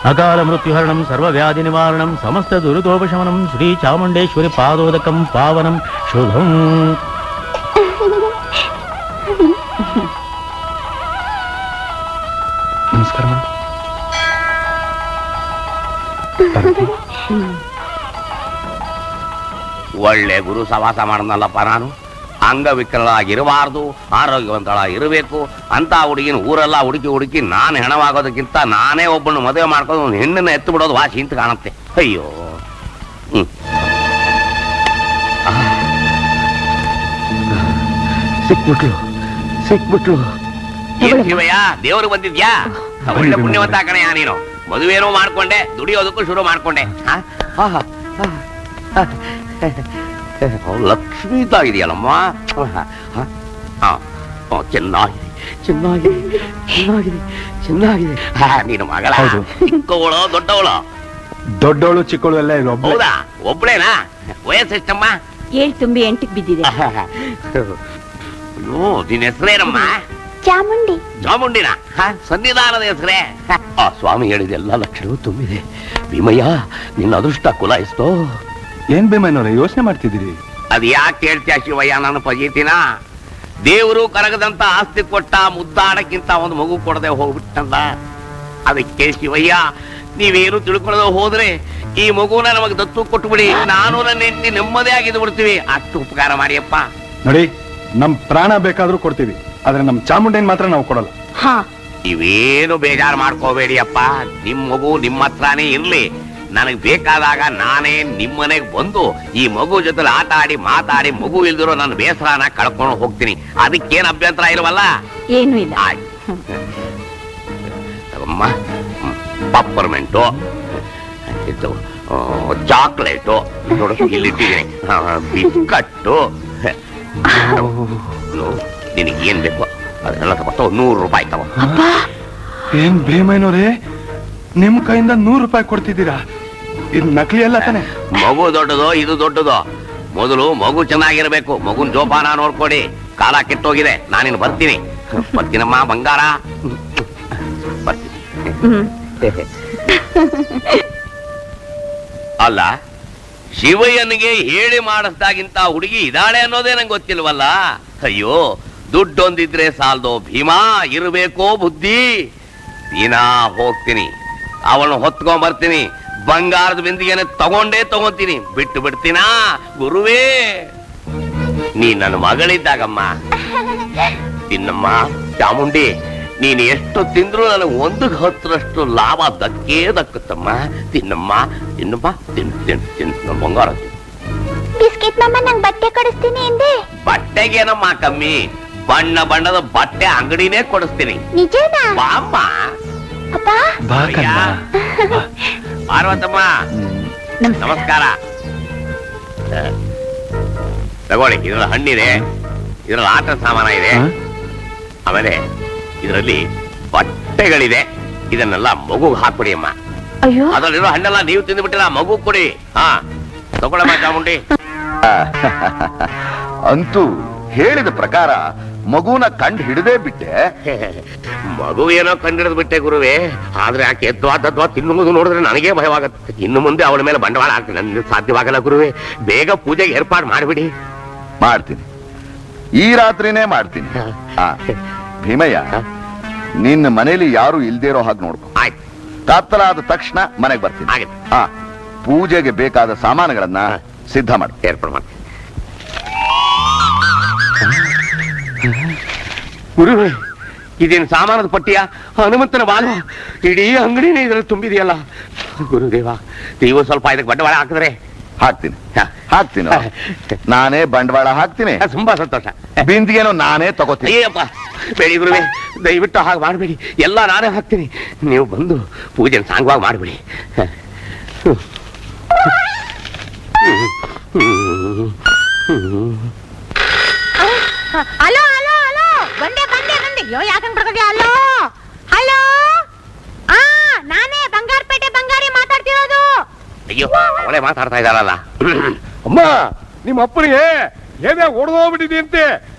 ಅಕಾಲ ಮೃತ್ಯುಹರಣಂ ಸರ್ವವ್ಯಾಧಿ ನಿವಾರಣಂ ಸಮಸ್ತ ದುರಿತೋಪಶಮನಂ ಶ್ರೀ ಚಾಮುಂಡೇಶ್ವರಿ ಪಾದೋದಕಂ ಪಾವನಂ ಶುಭಂ. ನಮಸ್ಕಾರ. ಒಳ್ಳೆ ಗುರು ಸವಾಸ ಮಾಡನಲ್ಲಪ್ಪ ನಾನು. ಅಂಗವಿಕಲರಾಗಿರಬಾರ್ದು, ಆರೋಗ್ಯವಂತಳಾಗಿರಬೇಕು ಅಂತ ಹುಡುಗಿನ ಊರೆಲ್ಲ ಹುಡುಕಿ ನಾನು ಹೆಣವಾಗೋದಕ್ಕಿಂತ ನಾನೇ ಒಬ್ಬನ ಮದುವೆ ಮಾಡ್ಕೊಂಡು ಒಂದು ಹೆಣ್ಣನ್ನ ಎತ್ತು ಬಿಡೋದು ವಾಸಿ ಅಂತ ಕಾಣುತ್ತೆ. ಅಯ್ಯೋ ಸಿಕ್ಬಿಟ್ಲು. ಶಿವಯ್ಯ, ದೇವರು ಬಂದಿದ್ಯಾ? ಒಳ್ಳೆ ಪುಣ್ಯವಂತ ಕಣಯ್ಯ ನೀನು. ಮದುವೆನೂ ಮಾಡ್ಕೊಂಡೆ, ದುಡಿಯೋದಕ್ಕೂ ಶುರು ಮಾಡ್ಕೊಂಡೆ. ಲಕ್ಷ್ಮೀ ಇದೆಯಲ್ಲಮ್ಮ. ಚೆನ್ನಾಗಿದೆ ಚೆನ್ನಾಗಿದೆ ಚೆನ್ನಾಗಿದೆ ಚೆನ್ನಾಗಿದೆ. ನೀನು ಮಗಳ ಚಿಕ್ಕವಳು ದೊಡ್ಡವಳು? ದೊಡ್ಡವಳು ಚಿಕ್ಕವಳು ಎಲ್ಲ ಇಲ್ಲ. ಹೌದಾ? ಒಬ್ಳೇನಾ? ವಯಸ್ಸೆಷ್ಟಮ್ಮ? 7 ತುಂಬಿ 8ಕ್ಕೆ ಬಿದ್ದಿದೆ. ನಿನ್ನ ಹೆಸರೇನಮ್ಮ? ಚಾಮುಂಡಿ. ಚಾಮುಂಡಿನ ಸನ್ನಿಧಾನದ ಹೆಸರೇ? ಸ್ವಾಮಿ ಹೇಳಿದ ಎಲ್ಲ ಲಕ್ಷಣವೂ ತುಂಬಿದೆ. ಭೀಮಯ್ಯ, ನಿನ್ನ ಅದೃಷ್ಟ ಕುಲಾಯಿಸ್ತೋ. ಏನ್ ಭೀಮಯ್ಯನವ್ರೆ ಯೋಚನೆ ಮಾಡ್ತಿದ್ದೀರಿ? ಅದ್ ಯಾಕೆ ಹೇಳ್ತೀಯ ಶಿವಯ್ಯ? ನಾನು ಪಜೀತಿನ ದೇವರು ಕರಗದಂತ ಆಸ್ತಿ ಕೊಟ್ಟ ಮುದ್ದಾಡಕ್ಕಿಂತ ಒಂದು ಮಗು ಕೊಡದೆ ಹೋಗ್ಬಿಟ್ಟಲ್ಲ. ಅದಕ್ಕೆ ಶಿವಯ್ಯ, ನೀವೇನು ತಿಳ್ಕೊಳ್ಳೋದು ಹೋದ್ರೆ ಈ ಮಗುನ ನಮಗೆ ದತ್ತು ಕೊಟ್ಟುಬಿಡಿ. ನಾನು ನನ್ನ ಹೆಂಡತಿ ನೆಮ್ಮದಿ ಆಗಿದ್ದು ಬಿಡ್ತೀವಿ. ಅಷ್ಟು ಉಪಕಾರ ಮಾಡಿಯಪ್ಪ. ನೋಡಿ, ನಮ್ ಪ್ರಾಣ ಬೇಕಾದ್ರೂ ಕೊಡ್ತೀವಿ, ಆದ್ರೆ ನಮ್ ಚಾಮುಂಡಿನ ಮಾತ್ರ ನಾವು ಕೊಡಲ್ಲ. ಇವೇನು ಬೇಜಾರು ಮಾಡ್ಕೋಬೇಡಿಯಪ್ಪ. ನಿಮ್ ಮಗು ನಿಮ್ಮ ಹತ್ರನೇ ಇರ್ಲಿ. ನನಗ್ ಬೇಕಾದಾಗ ನಾನೇ ನಿಮ್ಮನೆಗೆ ಬಂದು ಈ ಮಗು ಜೊತೆ ಆಟ ಆಡಿ ಮಾತಾಡಿ ಮಗು ಇಲ್ದಿರೋ ನನ್ನ ಬೇಸರನ ಕಳ್ಕೊಂಡು ಹೋಗ್ತೀನಿ. ಅದಕ್ಕೇನು ಅಭ್ಯಂತರ ಇಲ್ವಲ್ಲ? ಏನು ಇಲ್ಲ. ತಗಮ್ಮ, ಪಪ್ಪರ್ಮೆಂಟು, ಇದು ಚಾಕ್ಲೇಟು, ಇಲ್ಲಿಟ್ಟಿದ್ದೀನಿ, ಬಿಸ್ಕಟ್ಟು. ನಿನಗೆ ಏನ್ ಬೇಕು ಅದನ್ನೆಲ್ಲ ತಗೊಂಡು 100 ರೂಪಾಯಿ ತಗೋ. ಏನ್ ಭೀಮಯ್ಯನವ್ರೆ, ನಿಮ್ ಕೈಯಿಂದ 100 ರೂಪಾಯಿ ಕೊಡ್ತಿದ್ದೀರಾ? ಇದು ನಕಲಿ ಅಲ್ಲ ತಾನೆ? ಮಗು ದೊಡ್ಡದೋ ಇದು ದೊಡ್ಡದೋ? ಮೊದಲು ಮಗು ಚೆನ್ನಾಗಿರ್ಬೇಕು. ಮಗುನ್ ಜೋಪಾನ ನೋಡ್ಕೊಡಿ. ಕಾಲ ಕೆಟ್ಟೋಗಿದೆ. ನಾನಿನ್ನು ಬರ್ತೀನಮ್ಮ ಬಂಗಾರ. ಬರ್ತೀನಿ. ಅಲ್ಲ, ಶಿವಯ್ಯನಿಗೆ ಹೇಳಿ ಮಾಡಿಸ್ದಾಗಿಂತ ಹುಡುಗಿ ಇದಾಳೆ ಅನ್ನೋದೇ ನಂಗೆ ಗೊತ್ತಿಲ್ವಲ್ಲ. ಅಯ್ಯೋ, ದುಡ್ಡೊಂದಿದ್ರೆ ಸಾಲ್ದೋ ಭೀಮಾ, ಇರಬೇಕೋ ಬುದ್ಧಿ. ದಿನ ಹೋಗ್ತೀನಿ, ಅವನು ಹೊತ್ಕೊಂಡ್ ಬರ್ತೀನಿ, ಬಂಗಾರದ ಬಿಂದಿಗೆನೆ ತಗೊಂತೀನಿ. ಬಿಟ್ಟು ಬಿಡ್ತೀನಾ ಗುರುವೇ? ನೀ ನನ್ನ ಮಗಳಿದ್ದಾಗಮ್ಮ ತಿನ್ನಮ್ಮ ಚಾಮುಂಡಿ. ನೀನು ಎಷ್ಟು ತಿಂದ್ರು ನನಗೆ 1/10ರಷ್ಟು ಲಾಭ ದಕ್ಕುತ್ತಮ್ಮ. ತಿನ್ನಮ್ಮ ತಿನ್ನಮ್ಮ, ತಿನ್ನು ಬಂಗಾರ. ಬಿಸ್ಕೆಟ್ ಮಮ್ಮ, ನಂಗೆ ಬಟ್ಟೆ ಕೊಡಿಸ್ತೀನಿ ಎಂದೆ. ಬಟ್ಟೆಗೇನಮ್ಮ ಕಮ್ಮಿ, ಬಣ್ಣ ಬಣ್ಣದ ಬಟ್ಟೆ ಅಂಗಡಿನೇ ಕೊಡಿಸ್ತೀನಿ. ನಿಜನಾ? ಬಾಮ್ಮ. ಪಾರ್ವತಮ್ಮ, ನಮಸ್ಕಾರ. ತಗೊಳ್ಳಿ, ಇದ್ರಲ್ಲಿ ಹಣ್ಣಿದೆ, ಇದ್ರಲ್ಲಿ ಆಟ ಸಾಮಾನ ಇದೆ, ಆಮೇಲೆ ಇದರಲ್ಲಿ ಬಟ್ಟೆಗಳಿದೆ. ಇದನ್ನೆಲ್ಲ ಮಗುಗೆ ಹಾಕ್ಬಿಡಿ ಅಮ್ಮ. ಅದರಲ್ಲಿರೋ ಹಣ್ಣೆಲ್ಲ ನೀವು ತಿಂದುಬಿಟ್ಟಿಲ್ಲ, ಮಗು ಕೊಡಿ. ತಗೊಳಮ್ಮ ಚಾಮುಂಡಿ. ಅಂತೂ ಹೇಳಿದ ಪ್ರಕಾರ ಮಗುನ ಕಂಡು ಹಿಡದೇ ಬಿಟ್ಟೆ. ಮಗು ಏನೋ ಕಂಡು ಹಿಡಿದು ಬಿಟ್ಟೆ ಗುರುವೇ. ಆದ್ರೆ ಆಕೆ ಎದ್ವಾ ತಿನ್ನುವುದು ನೋಡಿದ್ರೆ ನನಗೇ ಭಯವಾಗುತ್ತೆ. ಇನ್ನು ಮುಂದೆ ಅವಳ ಮೇಲೆ ಬಂಡವಾಳ ಆಗ್ತದೆ. ನನಗೆ ಸಾಧ್ಯವಾಗಲ್ಲ ಗುರುವೇ. ಬೇಗ ಪೂಜೆಗೆ ಏರ್ಪಾಡು ಮಾಡಿಬಿಡಿ. ಮಾಡ್ತೀನಿ, ಈ ರಾತ್ರಿನೇ ಮಾಡ್ತೀನಿ. ಭೀಮಯ್ಯ, ನಿನ್ನ ಮನೇಲಿ ಯಾರು ಇಲ್ದೇರೋ ಹಾಗೆ ನೋಡ್ಕೊ. ಆಯ್ತು. ಕತ್ತಲಾದ ತಕ್ಷಣ ಮನೆಗೆ ಬರ್ತೀನಿ. ಪೂಜೆಗೆ ಬೇಕಾದ ಸಾಮಾನುಗಳನ್ನ ಸಿದ್ಧ ಮಾಡಿ ಏರ್ಪಾಡು ಮಾಡಿ. ಗುರುವೇ, ಇದೇನು ಸಾಮಾನದ ಪಟ್ಟಿಯ? ಹನುಮಂತನ ಬಾಲು ಇಡೀ ಅಂಗಡಿನೇ ಇದ್ರಲ್ಲಿ ತುಂಬಿದೆಯಲ್ಲ. ಗುರುದೇವ, ನೀವು ಸ್ವಲ್ಪ ಇದಕ್ಕೆ ಬಂಡವಾಳ ಹಾಕಿದ್ರೆ. ಹಾಕ್ತೀನಿ ನಾನೇ ಬಂಡವಾಳ ಹಾಕ್ತೀನಿ. ತುಂಬಾ ಸಂತೋಷ. ಬಿಂದಿಗೆನೋ ನಾನೇ ತಗೋತೀನಿ. ಅಯ್ಯಪ್ಪ, ಬೇಡಿ ಗುರುವೇ, ದಯವಿಟ್ಟು ಹಾಗೆ ಮಾಡಬೇಡಿ. ಎಲ್ಲ ನಾನೇ ಹಾಕ್ತೀನಿ. ನೀವು ಬಂದು ಪೂಜೆನ ಸಾಂಗವಾಗಿ ಮಾಡಿಬಿಡಿ. ಹಲೋ ಹಲೋ ಹಲೋ, ಬಂದೆ ಯಾಕಂಗ್ ಬರ್ತದೆ? ಹಲೋ ಹಲೋ, ನಾನೇ ಬಂಗಾರಪೇಟೆ ಬಂಗಾರಿ ಮಾತಾಡ್ತಿರೋದು. ಅಯ್ಯೋ, ಅವಳೇ ಮಾತಾಡ್ತಾ ಇದ್ದಾಳಲ್ಲ. ಅಮ್ಮ, ನಿಮ್ಮ ಅಪ್ಪನಿಗೆ ಏನೇ ಹೊಡೆದೋಗ್ಬಿಟ್ಟಿದೆಯಂತೆ,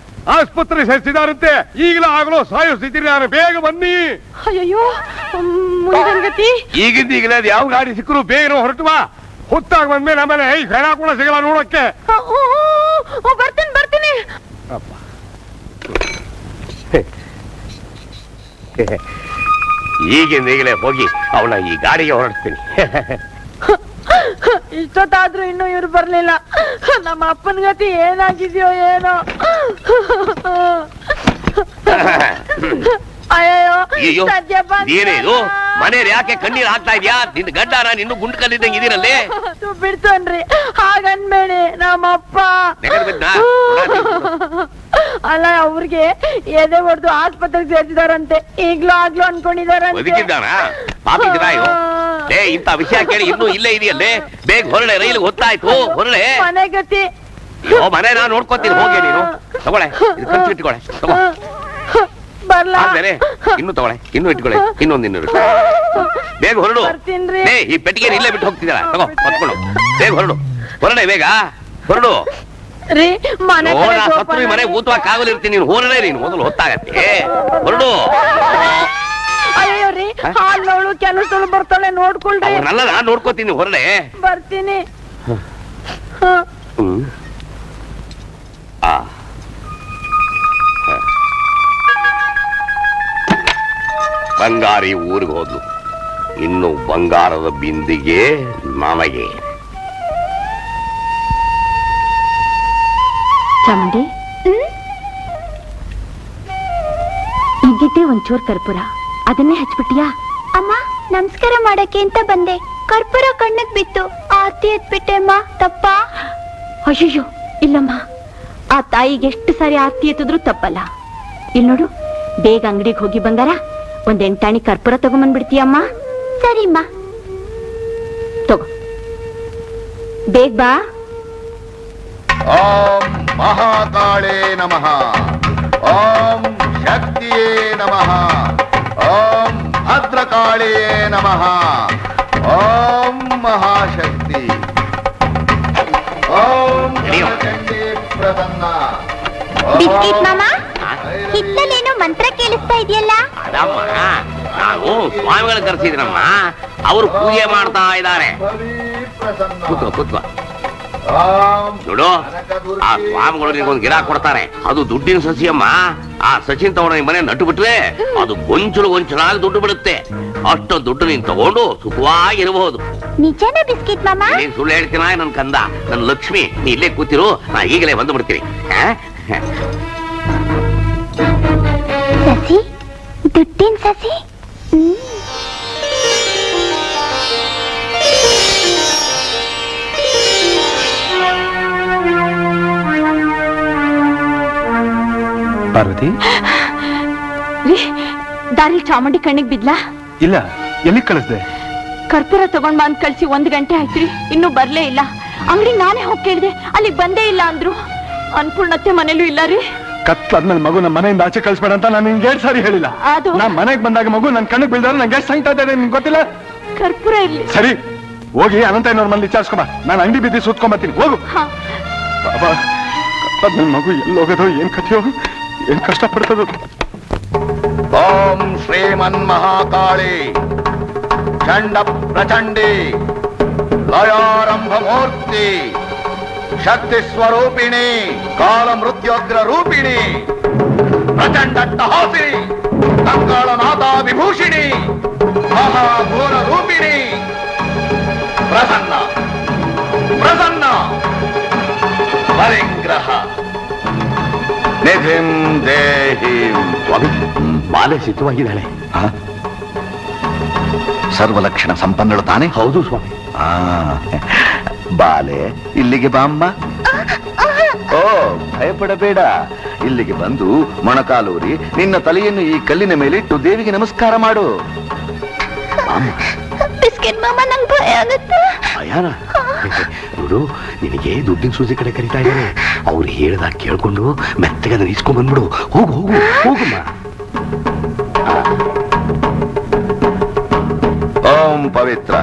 ಆಸ್ಪತ್ರೆ ಸೇರಿಸಿದಾರಂತೆ. ಈಗಲೂ ಆಗಲೋ ಸಾಯೋ ಸ್ಥಿತಿ. ಬೇಗ ಬನ್ನಿ. ಅಯ್ಯೋ, ಮುಂದಿನ ಗತಿ ಈಗಿಂದ ಈಗಲೇ ಅದು ಯಾವ ಗಾಡಿ ಸಿಕ್ಕರು ಬೇಗ ಹೊರಟು ಬಾ. ಹೊತ್ತಾಗ ಬಂದ್ಮೇಲೆ ಆಮೇಲೆ ಈ ಹೆಣ ಕೂಡ ಸಿಗಲ್ಲ ನೋಡಕ್ಕೆ. ಬರ್ತೀನಿ ಬರ್ತೀನಿ. ಈಗಿಂದ ಈಗಲೇ ಹೋಗಿ ಅವಳ ಈ ಗಾಡಿಗೆ ಹೊರಡ್ತೀನಿ. ಇಷ್ಟೊತ್ತಾದ್ರೂ ಇನ್ನೂ ಇವ್ರು ಬರ್ಲಿಲ್ಲ. ನಮ್ಮ ಅಪ್ಪನ ಗತಿ ಏನಾಗಿದ್ಯೋ ಏನೋ. ಅಯ್ಯೋ ಏನೇನು ಮನೇಲಿ ಯಾಕೆ ಕಣ್ಣೀರ್ ಹಾಕ್ತಾ ಇದ್ಯಾ? ನಿನ್ ಗಡ್ಡ ನಾನು ಇನ್ನು ಗುಂಡು ಕಲ್ಲಿದ್ದಂಗೆ ಇದೀರಲ್ಲಿ. ಬಿಡ್ತನ್ರಿ ಹಾಗನ್ಬೇಡಿ. ನಮ್ಮಪ್ಪ ಅಲ್ಲ ಅವ್ರಿಗೆ ಎದೆ ಹೊಡೆದು ಆಸ್ಪತ್ರೆಗೆ ಸೇರಿಸಿದಾರಂತೆ. ಈಗ್ಲೂ ಆಗ್ಲೂ ಅನ್ಕೊಂಡಿದಾರಂತೆ. ಇಂತ ವಿಷಯ ಕೇಳಿ ಇನ್ನೂ ಇಲ್ಲೇ ಇದೆಯಲ್ಲೇ. ಬೇಗ ಹೊರಳೆ, ರೈಲು ಗೊತ್ತಾಯ್ತು. ಹೊರಳೆ ಮನೆ ಗತಿ. ಮನೆ ನಾನು ನೋಡ್ಕೊತೀನಿ. ಹೋಗಿ ನೀನು ತಗೊಳೆ, ಖರ್ಚು ಇಟ್ಕೊಳೆ. ತಗೋ ಇನ್ನು ತಗೊಳೆ, ಇನ್ನು ಇಟ್ಕೊಳೆ, ಇನ್ನೊಂದು ಇನ್ನೂರು. ಬೇಗ ಹೊರಡು. ಈ ಪೆಟ್ಟಿಗೆ ಇಲ್ಲೇ ಬಿಟ್ಟು ಹೋಗ್ತಿದ್ದಾರ. ತಗೋ ಹೊತ್ಕೊಂಡು ಬೇಗ ಹೊರಡು. ಹೊರಡೆ ಬೇಗ ಹೊರಡು. ಸತ್ರು ಮನೆ ಊತವಾಗಿ ಕಾವಲಿರ್ತೀನಿ. ನೀನು ಹೊರಡೆ, ನೀನು ಮೊದಲು ಹೊತ್ತಾಗತ್ತೆ. ಹೊರಡು. ಅಯ್ಯೋ ರೀ, ಹಾಳೋಳು ಕೆಲಸದಳು ಬರ್ತಾಳೆ ನೋಡ್ಕೊಳ್ರಿ. ನಲ್ಲ ನಾನು ನೋಡ್ಕೋತೀನಿ. ಹೊರಡೆ ಬರ್ತೀನಿ. ಬಂಗಾರಿ ಊರಿಗೆ ಹೋದ್ಲು. ಇನ್ನು ಬಂಗಾರದ ಬಿಂದಿಗೆ ನನಗೆ. ಚಾಮುಂಡಿ, ಈಗಿದ್ದೆ ಒಂಚೂರ್ ಕರ್ಪೂರ, ಅದನ್ನೇ ಹಚ್ಬಿಟ್ಟಿಯಾ? ಅಮ್ಮ, ನಮಸ್ಕಾರ ಮಾಡಕ್ಕೆ ಅಂತ ಬಂದೆ. ಕರ್ಪೂರ ಕಣ್ಣಿಗೆ ಬಿತ್ತು, ಆರ್ತಿ ಎತ್ಬಿಟ್ಟೆ ಅಮ್ಮ. ತಪ್ಪ? ಅಯ್ಯೋ ಇಲ್ಲಮ್ಮ, ಆ ತಾಯಿಗೆ ಎಷ್ಟು ಸಾರಿ ಆರ್ತಿ ಎತ್ತಿದ್ರು ತಪ್ಪಲ್ಲ. ಇಲ್ಲಿ ನೋಡು, ಬೇಗ ಅಂಗಡಿಗೆ ಹೋಗಿ ಬಂಗಾರ ಒಂದ್ 8 ಆಣಿ ಕರ್ಪೂರ ತಗೊಂಬಂದ್ಬಿಡ್ತೀಯಮ್ಮ? ಸರಿಮ್ಮ. ತಗೋ, ಬೇಗ ಬಾ. ಓಂ ಮಹಾಕಾಳೇ ನಮಃ. ಓಂ ಶಕ್ತಿಯೇ ನಮಃ. ಓಂ ಭದ್ರಕಾಳಿಯೇ ನಮಃ. ಓಂ ಮಹಾಶಕ್ತಿ. ಓಂ ಚಂಡಿ ಪ್ರಸನ್ನ. ಬಿಸ್ಕಿಟ್ ಮಾಮ, ಹಿತ್ತಲೇನೋ ಮಂತ್ರ ಕೇಳಿಸ್ತಾ ಇದೆಯಲ್ಲ? ಅದಮ್ಮ, ನಾವು ಸ್ವಾಮಿಗಳು ಕರೆಸಿದ್ರಮ್ಮ. ಅವರು ಪೂಜೆ ಮಾಡ್ತಾ ಇದ್ದಾರೆ. ಕೂತ್ಕೋ ಕೂತ್ಕೋ. ನೋಡು, ಆ ಸ್ವಾಮಿಗಳು ನಿಗೊಂದು ಗಿಡ ಕೊಡ್ತಾರೆ. ಅದು ದುಡ್ಡಿನ ಸಸಿಯಮ್ಮ. ಆ ಸಸಿನ್ ತಗೊಂಡು ನಿಮ್ ಮನೆ ನಟ್ಟು ಬಿಟ್ರೆ ಅದು ಗೊಂಚಲಾಗಿ ದುಡ್ಡು ಬಿಡುತ್ತೆ. ಅಷ್ಟು ದುಡ್ಡು ನೀನ್ ತಗೊಂಡು ಸುಖವಾಗಿರಬಹುದು. ನಿಜಾನ ಬಿಸ್ಕಿಟ್ ಮಾಮ? ನೀನ್ ಸುಳ್ಳು ಹೇಳ್ತೀನ ನನ್ ಕಂದ, ನನ್ ಲಕ್ಷ್ಮಿ. ನೀ ಇಲ್ಲೇ ಕೂತಿರು, ನಾ ಈಗಲೇ ಬಂದು ಬಿಡ್ತೀನಿ. ಸಸಿ, ದುಡ್ಡಿನ ಸಸಿ. ಪಾರ್ವತಿ, ದಾರಿ ಚಾಮುಂಡಿ ಕಣ್ಣಿಗೆ ಬಿದ್ಲಾ? ಇಲ್ಲ, ಎಲ್ಲಿ ಕಳಿಸ್ದೆ? ಕರ್ಪೂರ ತಗೊಂಡ್ ಬಂದ್ ಕಳ್ಸಿ 1 ಗಂಟೆ ಆಯ್ತ್ರಿ, ಇನ್ನೂ ಬರ್ಲೇ ಇಲ್ಲ. ಅಂಗಡಿ ನಾನೇ ಹೋಗಿ ಕೇಳಿದೆ, ಅಲ್ಲಿಗೆ ಬಂದೇ ಇಲ್ಲ ಅಂದ್ರು. ಅನ್ಪೂರ್ಣತೆ ಮನೇಲೂ ಇಲ್ಲ ರೀ. ಕತ್ಲಾದ್ಮೇಲೆ ಮಗು ನಮ್ಮ ಮನೆಯಿಂದ ಆಚೆ ಕಳಿಸ್ಬೇಡ ಅಂತ ನಾನು ನಿನ್ಗೆ 2 ಸಾರಿ ಹೇಳಿಲ್ಲ. ಅದು ನಾ ಮನೆಗೆ ಬಂದಾಗ ಮಗು ನನ್ ಕಣ್ಣಿಗೆ ಬೀಳ್ದಾರೆ ನಂಗೆ ಎಷ್ಟು ಸಾಯ್ತಾ ಇದ್ದಾರೆ ನಿನ್ಗೆ ಗೊತ್ತಿಲ್ಲ? ಕರ್ಪೂರ ಇರ್ಲಿ. ಸರಿ, ಹೋಗಿ ಅನಂತಯ್ಯನವ್ರ ಮನೇಲಿ ವಿಚಾರಿಸ್ಕೊಂಬ. ನಾನು ಅಂಗಡಿ ಬಿದ್ದು ಸುತ್ಕೊಂಬತ್ತೀನಿ. ಹೋಗು. ಬಾಬಾ, ಕತ್ಲಾದ್ಮೇಲೆ ಮಗು ಎಲ್ಲಿ ಹೋಗೋದು, ಏನ್ ಕಥೆಯೋ, ಏನ್ ಕಷ್ಟ ಪಡ್ತದೋ. ಓಂ ಶ್ರೀಮನ್ ಮಹಾಕಾಳಿ ಚಂಡ ಪ್ರಚಂಡಿ ಲಯಾರಂಭ ಮೂರ್ತಿ ಶಕ್ತಿ ಸ್ವರೂಪಿಣಿ ಕಾಲ ಮೃತ್ಯೋಗ್ರ ರೂಪಿಣಿ ಪ್ರಚಂಡಟ್ಟಹಾಸಿನಿ ಕಂಗಾಳ ಮಾತಾ ವಿಭೂಷಿಣಿ ಮಹಾಘೋರ ರೂಪಿಣಿ ಪ್ರಸನ್ನ ಪ್ರಸನ್ನ ಪರಿಗ್ರಹ ನಿಧಿಂ ದೇಹಿಂ. ಬಾಲೆ ಸಿದ್ಧವಾಗಿದ್ದಾಳೆ. ಸರ್ವಲಕ್ಷಣ ಸಂಪನ್ನಳು ತಾನೆ? ಹೌದು ಸ್ವಾಮಿ. ಬಾಲೆ, ಇಲ್ಲಿಗೆ ಬಾಮ್ಮ. ಓ, ಭಯಪಡಬೇಡ. ಇಲ್ಲಿಗೆ ಬಂದು ಮೊಣಕಾಲೂರಿ ನಿನ್ನ ತಲೆಯನ್ನು ಈ ಕಲ್ಲಿನ ಮೇಲಿಟ್ಟು ದೇವಿಗೆ ನಮಸ್ಕಾರ ಮಾಡು. ಬಿಸ್ಕಿಟ್ ಮಾಮ, ನಂಗೆ ಭಯ ಆಗುತ್ತೆ. ಭಯಾನ? ನೋಡು, ನಿನಗೆ ದುಡ್ಡಿನ ಸೂಜಿ ಕಡೆ ಕರೀತಾ ಇದ್ದಾರೆ. ಅವ್ರು ಹೇಳ್ದಾಗ ಕೇಳ್ಕೊಂಡು ಮೆತ್ತಗೆ ಅದನ್ನ ಇಸ್ಕೊಂಡ್ ಬಂದ್ಬಿಡು. ಹೋಗು ಹೋಗು ಹೋಗಮ್ಮ. ಓಂ ಪವಿತ್ರ.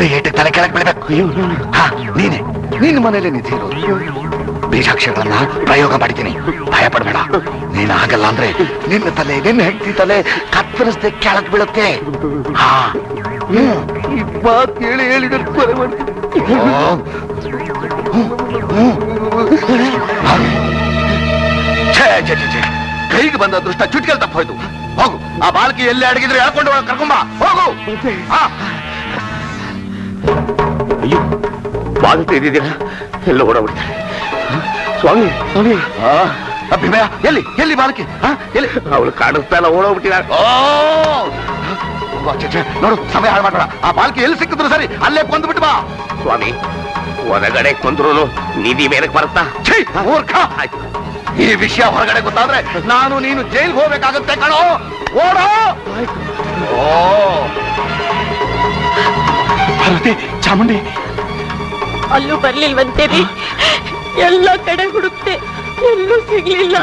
ಒಂದೇ ಏಟಿಗೆ ತಲೆ ಕೆಳಗೆ ಬೀಳ್ಬೇಕು. ಹಾ, ನೀನೆ ನಿನ್ನ ಮನೇಲೆ ನಿಂತಿರೋದು. ಬೀಜಾಕ್ಷರಗಳನ್ನ ಪ್ರಯೋಗ ಮಾಡಿದ್ದೀನಿ, ಭಯ ಪಡಬೇಡ. ನೀನು ಆಗಲ್ಲ ಅಂದ್ರೆ ನಿನ್ನ ತಲೆ, ನಿನ್ನ ಹೆಂಡತಿ ತಲೆ ಕತ್ತರಿಸದೆ ಕೆಳಗೆ ಬೀಳುತ್ತೆ. ಹಾ, ಈ ಮಾತು ಹೇಳಿ ಹೇಳಿ ಕೊಲೆ ಮಾಡ್ತೀನಿ. ಕೈಗೆ ಬಂದ ಅದೃಷ್ಟ ಚುಟ್ಕೆಲ್ ತಪ್ಪ ಹೋಯ್ತು. ಹೋಗು, ಆ ಬಾಲ್ಕಿ ಎಲ್ಲಿ ಅಡಗಿದ್ರೆ ಹೇಳ್ಕೊಂಡು ಕರ್ಕೊಂಬ, ಹೋಗು. ಅಯ್ಯೋ, ಬಾಗಿಲು ತೆಗೆದಿದ್ದೀರಾ? ಎಲ್ಲ ಓಡಾಡ್ಬಿಡ್ತಾರೆ. ಸ್ವಾಮಿ ಸ್ವಾಮಿ, ಅಭಿಮಯ ಎಲ್ಲಿ ಎಲ್ಲಿ ಬಾಲಕಿ? ಎಲ್ಲಿ? ಅವಳು ಕಾಣಿಸ್ತಾ ಇಲ್ಲ, ಓಡೋಗ್ಬಿಟ್ಟಿದ್ದಾರೆ. ನೋಡು, ಸಮಯ ಹಾಳು ಮಾಡ್ಬೇಡ. ಆ ಬಾಲ್ಕಿ ಎಲ್ಲಿ ಸಿಕ್ಕಿದ್ರು ಸರಿ, ಅಲ್ಲೇ ಕೊಂದು ಬಿಟ್ಟು ಬಾ. ಸ್ವಾಮಿ, ಹೊರಗಡೆ ಕೊಂದ್ರು ನಿಧಿ ಮೇಲಕ್ಕೆ ಬರುತ್ತಾ? ಮೂರ್ಖ, ಈ ವಿಷಯ ಹೊರಗಡೆ ಗೊತ್ತಾದ್ರೆ ನಾನು ನೀನು ಜೈಲ್ಗೆ ಹೋಗ್ಬೇಕಾಗುತ್ತೆ ಕಣೋ. ಓಡೋ. ಪಾರ್ವತಿ, ಚಾಮುಂಡಿ ಅಲ್ಲೂ ಬರ್ಲಿಲ್ವಂತೇರಿ. ಎಲ್ಲ ಕಡೆ ಹುಡುಕ್ತೆ, ಎಲ್ಲೂ ಸಿಗ್ಲಿಲ್ಲ.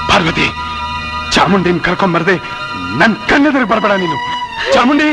ಪಾರ್ವತಿ, ಚಾಮುಂಡಿನ ಕರ್ಕೊಂಡ್ ಬರ್ದೆ ನನ್ ಕಣ್ಣೆದುರು ಬರ್ಬೇಡ ನೀನು. ಚಾಮುಂಡಿ